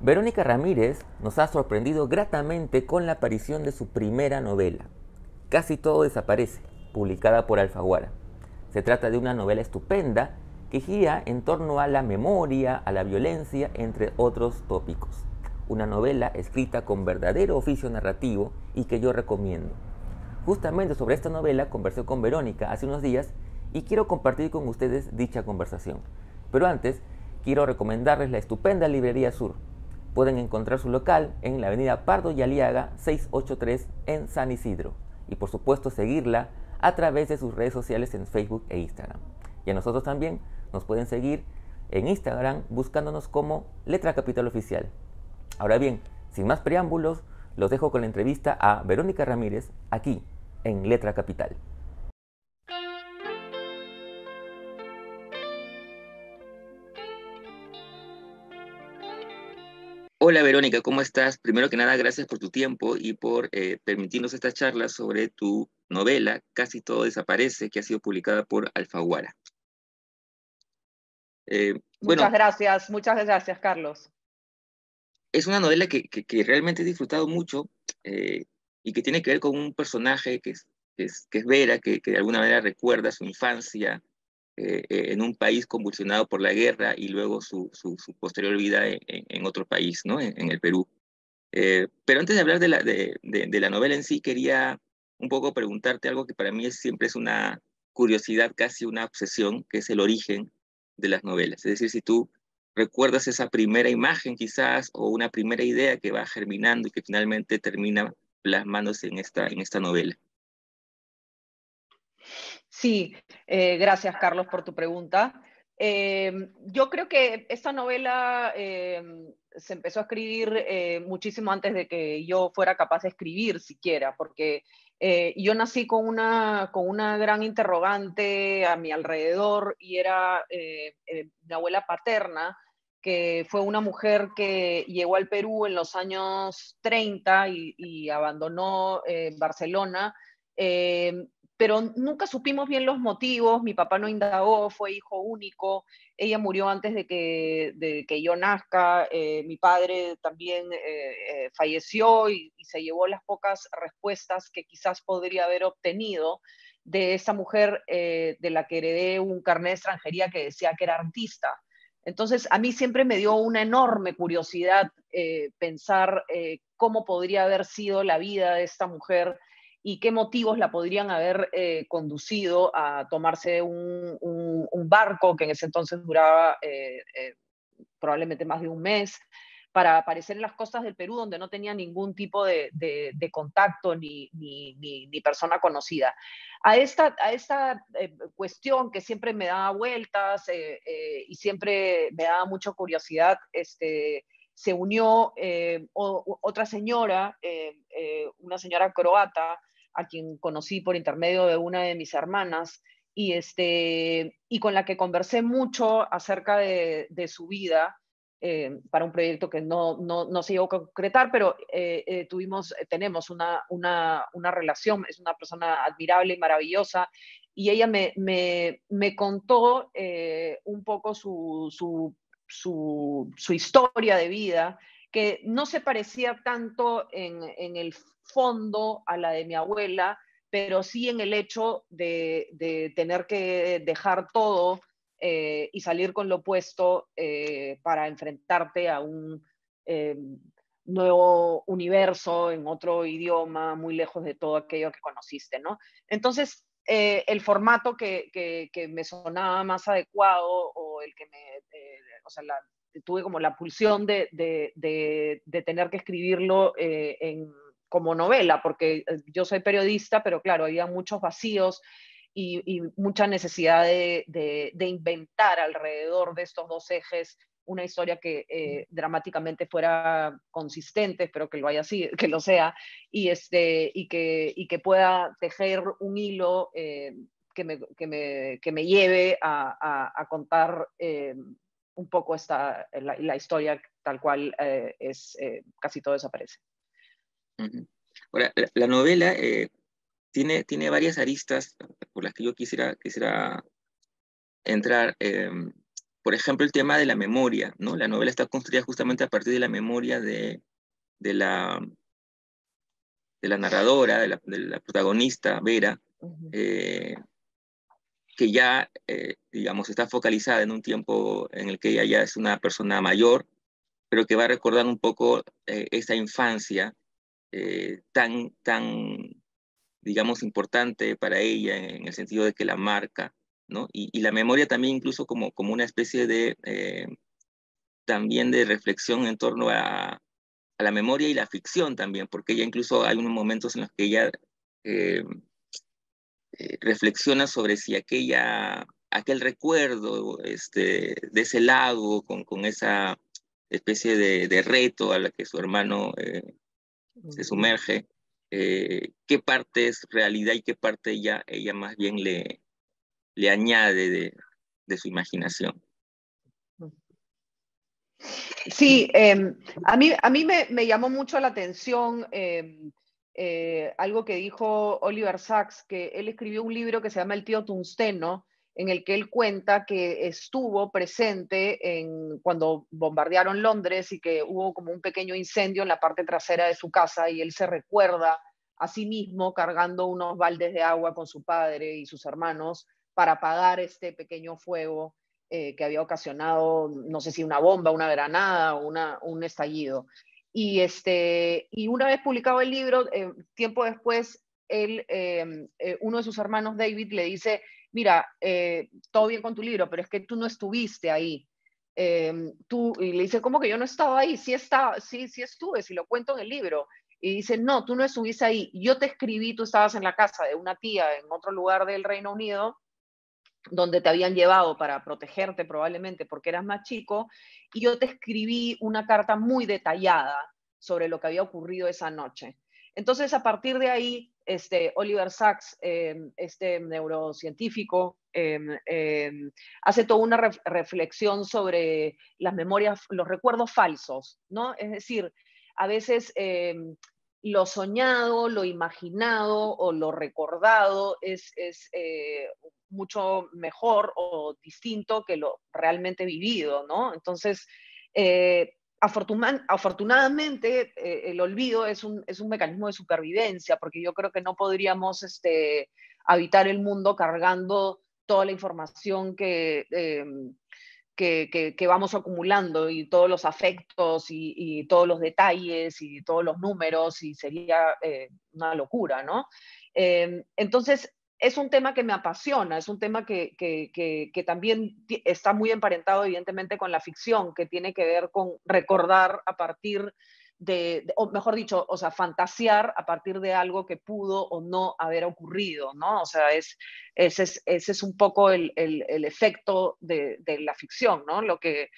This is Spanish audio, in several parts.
Verónica Ramírez nos ha sorprendido gratamente con la aparición de su primera novela, Casi todo desaparece, publicada por Alfaguara. Se trata de una novela estupenda que gira en torno a la memoria, a la violencia, entre otros tópicos. Una novela escrita con verdadero oficio narrativo y que yo recomiendo. Justamente sobre esta novela conversé con Verónica hace unos días y quiero compartir con ustedes dicha conversación. Pero antes, quiero recomendarles la estupenda Librería Sur. Pueden encontrar su local en la avenida Pardo y Aliaga 683 en San Isidro. Y por supuesto seguirla a través de sus redes sociales en Facebook e Instagram. Y a nosotros también nos pueden seguir en Instagram buscándonos como Letra Capital Oficial. Ahora bien, sin más preámbulos, los dejo con la entrevista a Verónica Ramírez aquí en Letra Capital. Hola Verónica, ¿cómo estás? Primero que nada, gracias por tu tiempo y por permitirnos esta charla sobre tu novela Casi todo desaparece, que ha sido publicada por Alfaguara. Bueno, Muchas gracias, Carlos. es una novela que realmente he disfrutado mucho y que tiene que ver con un personaje que es Vera, que de alguna manera recuerda su infancia en un país convulsionado por la guerra y luego su posterior vida en otro país, ¿no? En el Perú. Pero antes de hablar de la novela en sí, quería un poco preguntarte algo que para mí siempre es una curiosidad, casi una obsesión, que es el origen de las novelas. Es decir, si tú recuerdas esa primera imagen quizás o una primera idea que va germinando y que finalmente termina plasmándose en esta novela. Sí, gracias, Carlos, por tu pregunta. Yo creo que esta novela se empezó a escribir muchísimo antes de que yo fuera capaz de escribir siquiera, porque yo nací con una gran interrogante a mi alrededor y era mi abuela paterna, que fue una mujer que llegó al Perú en los años 30 y abandonó Barcelona. Eh, pero nunca supimos bien los motivos, mi papá no indagó, fue hijo único, ella murió antes de que yo nazca, mi padre también falleció y se llevó las pocas respuestas que quizás podría haber obtenido de esa mujer de la que heredé un carnet de extranjería que decía que era artista. Entonces, a mí siempre me dio una enorme curiosidad pensar cómo podría haber sido la vida de esta mujer y qué motivos la podrían haber conducido a tomarse un barco que en ese entonces duraba probablemente más de un mes para aparecer en las costas del Perú donde no tenía ningún tipo de contacto ni persona conocida. A esta cuestión que siempre me daba vueltas y siempre me daba mucha curiosidad, se unió otra señora, una señora croata, a quien conocí por intermedio de una de mis hermanas, y con la que conversé mucho acerca de su vida para un proyecto que no se llegó a concretar, pero tenemos una relación, es una persona admirable y maravillosa, y ella me contó un poco su historia de vida, que no se parecía tanto en el fondo a la de mi abuela, pero sí en el hecho de tener que dejar todo y salir con lo opuesto para enfrentarte a un eh, nuevo universo en otro idioma, muy lejos de todo aquello que conociste, ¿no? Entonces, el formato que me sonaba más adecuado o el que o sea, tuve como la pulsión de tener que escribirlo como novela, porque yo soy periodista, pero claro, había muchos vacíos y mucha necesidad de inventar alrededor de estos dos ejes una historia que dramáticamente fuera consistente, espero que lo haya así, que lo sea, y que pueda tejer un hilo que me lleve a contar un poco la historia tal cual casi todo desaparece. Uh-huh. Ahora, la novela tiene varias aristas por las que yo quisiera entrar. por ejemplo, el tema de la memoria, ¿no? La novela está construida justamente a partir de la memoria de la, de la narradora, de la protagonista, Vera, eh, que ya, digamos, está focalizada en un tiempo en el que ella ya es una persona mayor, pero que va a recordar un poco esa infancia tan, digamos, importante para ella en el sentido de que la marca, ¿no? Y la memoria también incluso como una especie de, también de reflexión en torno a la memoria y la ficción también, porque ella incluso hay unos momentos en los que ella eh, reflexiona sobre si aquel recuerdo de ese lago con esa especie de reto a la que su hermano se sumerge, qué parte es realidad y qué parte ella más bien le añade de su imaginación. Sí, a mí me llamó mucho la atención algo que dijo Oliver Sacks, que él escribió un libro que se llama El tío Tungsteno, en el que él cuenta que estuvo presente cuando bombardearon Londres y que hubo como un pequeño incendio en la parte trasera de su casa y él se recuerda a sí mismo cargando unos baldes de agua con su padre y sus hermanos para apagar este pequeño fuego que había ocasionado, no sé si una bomba, una granada o un estallido. Y una vez publicado el libro, tiempo después, uno de sus hermanos, David, le dice, mira, todo bien con tu libro, pero es que tú no estuviste ahí. Y le dice, ¿cómo que yo no estaba ahí? Sí, sí estuve, si lo cuento en el libro. Y dice, no, tú no estuviste ahí. Yo te escribí, tú estabas en la casa de una tía en otro lugar del Reino Unido, donde te habían llevado para protegerte probablemente porque eras más chico, y yo te escribí una carta muy detallada sobre lo que había ocurrido esa noche. Entonces, a partir de ahí, Oliver Sacks, este neurocientífico, hace toda una reflexión sobre las memorias, los recuerdos falsos, ¿no? Es decir, a veces lo soñado, lo imaginado o lo recordado es mucho mejor o distinto que lo realmente vivido, ¿no? Entonces, afortunadamente, el olvido es un mecanismo de supervivencia, porque yo creo que no podríamos habitar el mundo cargando toda la información que vamos acumulando y todos los afectos y todos los detalles y todos los números y sería una locura, ¿no? Entonces, es un tema que me apasiona, es un tema que también está muy emparentado evidentemente con la ficción, que tiene que ver con recordar a partir o mejor dicho, o sea, fantasear a partir de algo que pudo o no haber ocurrido, ¿no? O sea, ese es un poco el efecto de la ficción, ¿no? Lo que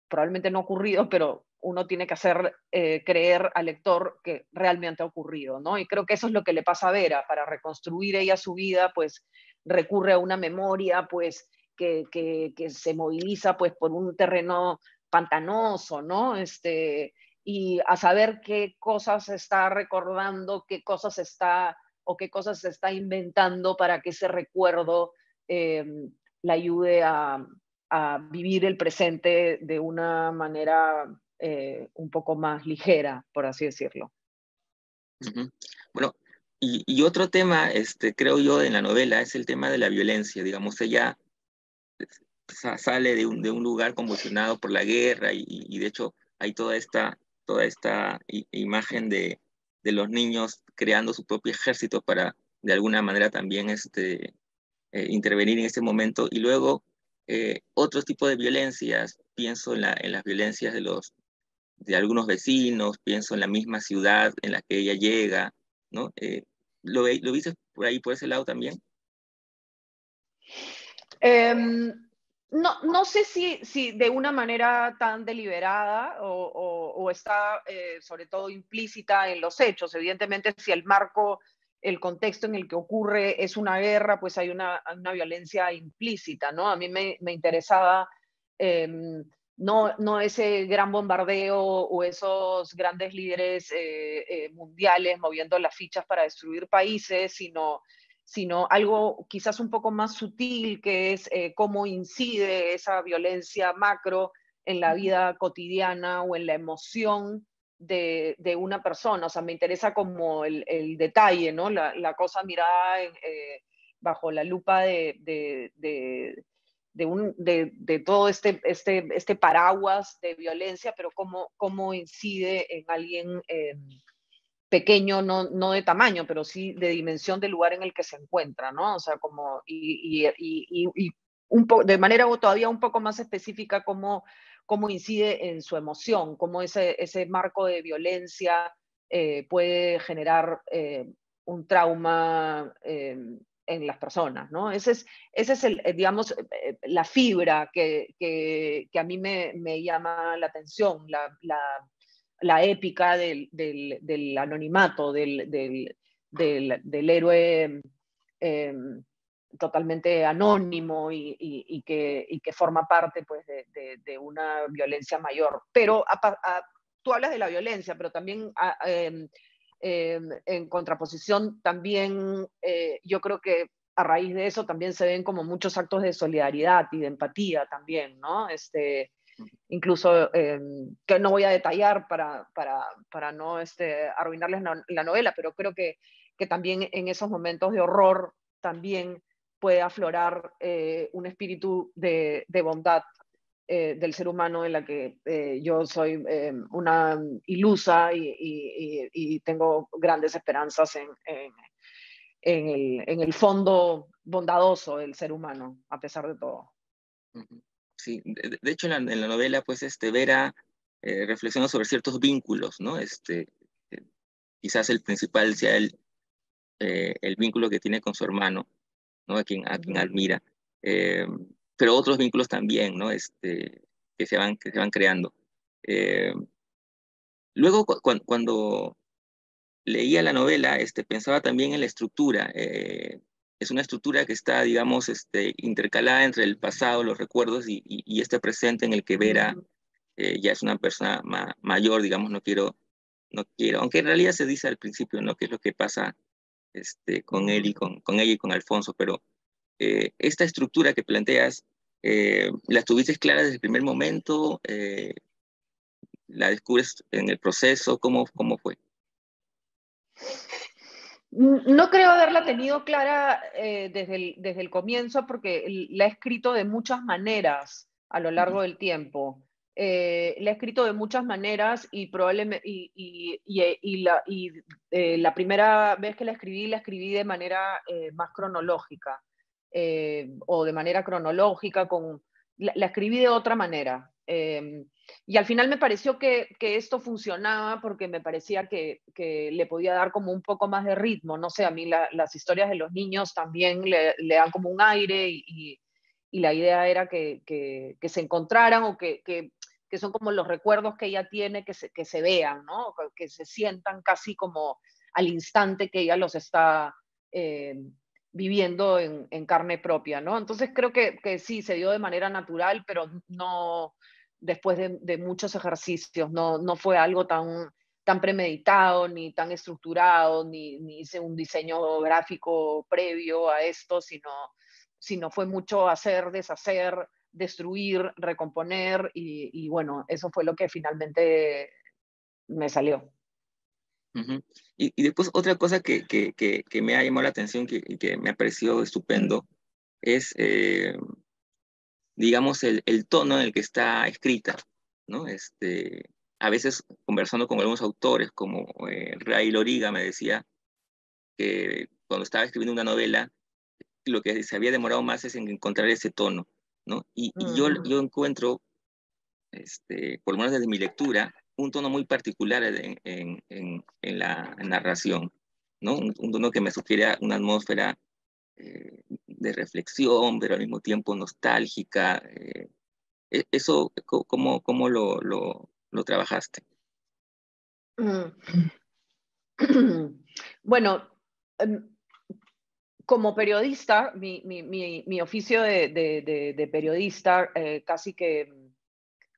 probablemente no ha ocurrido, pero uno tiene que hacer creer al lector que realmente ha ocurrido, ¿no? Y creo que eso es lo que le pasa a Vera. Para reconstruir ella su vida, pues recurre a una memoria, pues, que se moviliza, pues, por un terreno pantanoso, ¿no? Y a saber qué cosas está recordando, qué cosas está o qué cosas se está inventando para que ese recuerdo eh, la ayude a vivir el presente de una manera un poco más ligera, por así decirlo. Uh-huh. Bueno, y otro tema, creo yo, en la novela es el tema de la violencia. Digamos, ella sale de un lugar convulsionado por la guerra y de hecho hay toda esta imagen de los niños creando su propio ejército para de alguna manera también intervenir en ese momento. Y luego otros tipos de violencias, pienso en las violencias de algunos vecinos, pienso en la misma ciudad en la que ella llega, ¿no? ¿Lo viste por ahí, por ese lado también? No sé si de una manera tan deliberada o está sobre todo implícita en los hechos. Evidentemente, si el marco, el contexto en el que ocurre es una guerra, pues hay una violencia implícita, ¿no? A mí me interesaba no ese gran bombardeo o esos grandes líderes mundiales moviendo las fichas para destruir países, sino sino algo quizás un poco más sutil, que es cómo incide esa violencia macro en la vida cotidiana o en la emoción de una persona. O sea, me interesa como el detalle, ¿no? La cosa mirada bajo la lupa de todo este paraguas de violencia, pero cómo incide en alguien pequeño, no de tamaño, pero sí de dimensión del lugar en el que se encuentra, ¿no? O sea, como, de manera todavía un poco más específica, cómo incide en su emoción, cómo ese marco de violencia puede generar un trauma en las personas, ¿no? Ese es digamos, la fibra que a mí me llama la atención, la épica del anonimato, del héroe totalmente anónimo y que forma parte pues, de una violencia mayor. Pero tú hablas de la violencia, pero también en contraposición, también yo creo que a raíz de eso también se ven como muchos actos de solidaridad y de empatía también, ¿no? Incluso, que no voy a detallar para no arruinarles la novela, pero creo que también en esos momentos de horror también puede aflorar un espíritu de bondad del ser humano, en la que yo soy una ilusa y tengo grandes esperanzas en el fondo bondadoso del ser humano, a pesar de todo. Sí, de hecho en la novela, pues, Vera reflexiona sobre ciertos vínculos, ¿no? Quizás el principal sea el vínculo que tiene con su hermano, ¿no? A quien admira. Pero otros vínculos también, ¿no? Que se van creando. Eh, Luego, cuando leía la novela, pensaba también en la estructura. Es una estructura que está, digamos, intercalada entre el pasado, los recuerdos y este presente en el que Vera ya es una persona mayor, digamos, no quiero, aunque en realidad se dice al principio, ¿no? Qué es lo que pasa con él y con ella y con Alfonso, pero esta estructura que planteas, ¿la tuviste clara desde el primer momento? ¿La descubres en el proceso? ¿Cómo fue? No creo haberla tenido clara desde el comienzo, porque la he escrito de muchas maneras a lo largo del tiempo. La he escrito de muchas maneras y probablemente la primera vez que la escribí de manera más cronológica, o de manera cronológica, la escribí de otra manera. Y al final me pareció que esto funcionaba, porque me parecía que le podía dar como un poco más de ritmo. No sé, a mí las historias de los niños también le dan como un aire, y la idea era que se encontraran, o que son como los recuerdos que ella tiene, que se vean, ¿no? Que se sientan casi como al instante que ella los está viviendo en carne propia, ¿no? Entonces creo que sí, se dio de manera natural, pero no después de muchos ejercicios. No fue algo tan premeditado, ni tan estructurado, ni hice un diseño gráfico previo a esto, sino fue mucho hacer, deshacer, destruir, recomponer, y bueno, eso fue lo que finalmente me salió. Ujú. Y después otra cosa que me ha llamado la atención y que me ha parecido estupendo es, digamos, el tono en el que está escrita, ¿no? A veces conversando con algunos autores, como Ray Loriga, me decía que cuando estaba escribiendo una novela, lo que se había demorado más es en encontrar ese tono, ¿no? Y yo encuentro, por lo menos desde mi lectura, un tono muy particular en la narración, ¿no? Un tono que me sugiere una atmósfera de reflexión, pero al mismo tiempo nostálgica. Eso, ¿cómo lo trabajaste? Bueno, como periodista, mi oficio de periodista casi que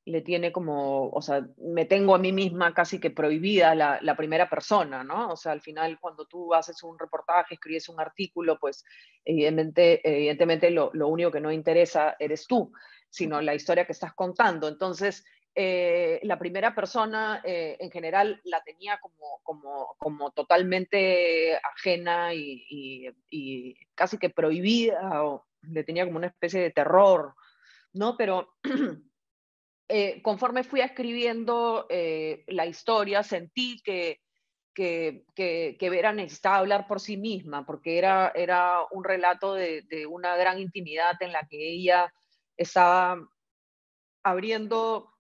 le tiene como, o sea, me tengo a mí misma casi que prohibida la primera persona, ¿no? O sea, al final cuando tú haces un reportaje, escribes un artículo, pues evidentemente lo único que no interesa eres tú, sino la historia que estás contando. Entonces, la primera persona en general la tenía como totalmente ajena y casi que prohibida, o le tenía como una especie de terror, ¿no? Pero conforme fui escribiendo la historia, sentí que Vera necesitaba hablar por sí misma, porque era un relato de una gran intimidad en la que ella estaba abriendo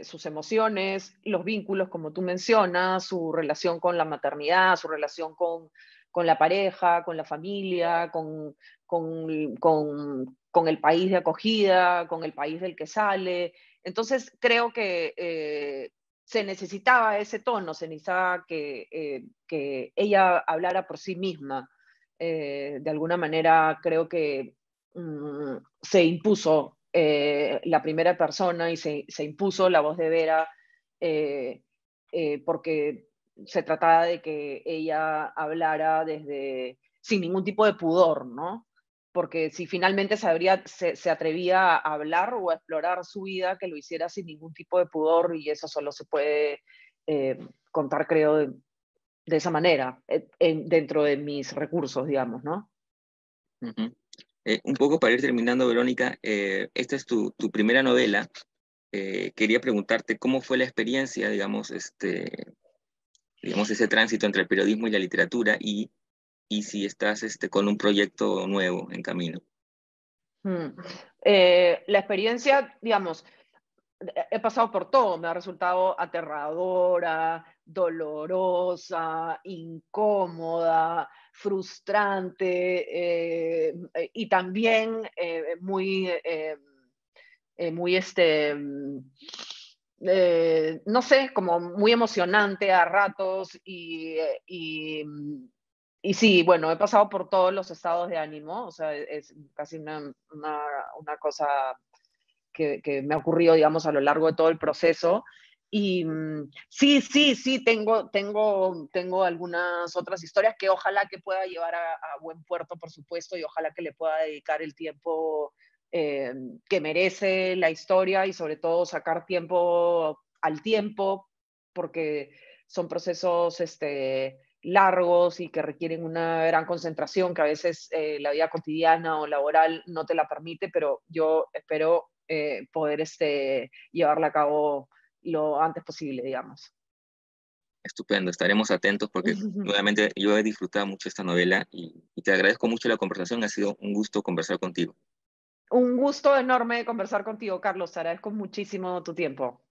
sus emociones, los vínculos, como tú mencionas, su relación con la maternidad, su relación con la pareja, con la familia, con el país de acogida, con el país del que sale. Entonces, creo que se necesitaba ese tono, se necesitaba que ella hablara por sí misma. De alguna manera, creo que se impuso la primera persona y se impuso la voz de Vera porque se trataba de que ella hablara sin ningún tipo de pudor, ¿no? Porque si finalmente se atrevía a hablar o a explorar su vida, que lo hiciera sin ningún tipo de pudor, y eso solo se puede contar, creo, de esa manera, dentro de mis recursos, digamos, ¿no? Ujú. Un poco para ir terminando, Verónica, esta es tu primera novela. Quería preguntarte cómo fue la experiencia, digamos, ese tránsito entre el periodismo y la literatura y si estás con un proyecto nuevo en camino. Mm. La experiencia, digamos, he pasado por todo, me ha resultado aterradora, dolorosa, incómoda, frustrante y también muy, no sé, como muy emocionante a ratos y sí, bueno, he pasado por todos los estados de ánimo, o sea, es casi una cosa que me ha ocurrido, digamos, a lo largo de todo el proceso. Y sí, tengo algunas otras historias que ojalá que pueda llevar a buen puerto, por supuesto, y ojalá que le pueda dedicar el tiempo que merece la historia y sobre todo sacar tiempo al tiempo, porque son procesos largos y que requieren una gran concentración que a veces la vida cotidiana o laboral no te la permite, pero yo espero poder llevarla a cabo lo antes posible, digamos. Estupendo, estaremos atentos porque nuevamente yo he disfrutado mucho esta novela y te agradezco mucho la conversación. Ha sido un gusto conversar contigo. Un gusto enorme conversar contigo, Carlos. Te agradezco muchísimo tu tiempo.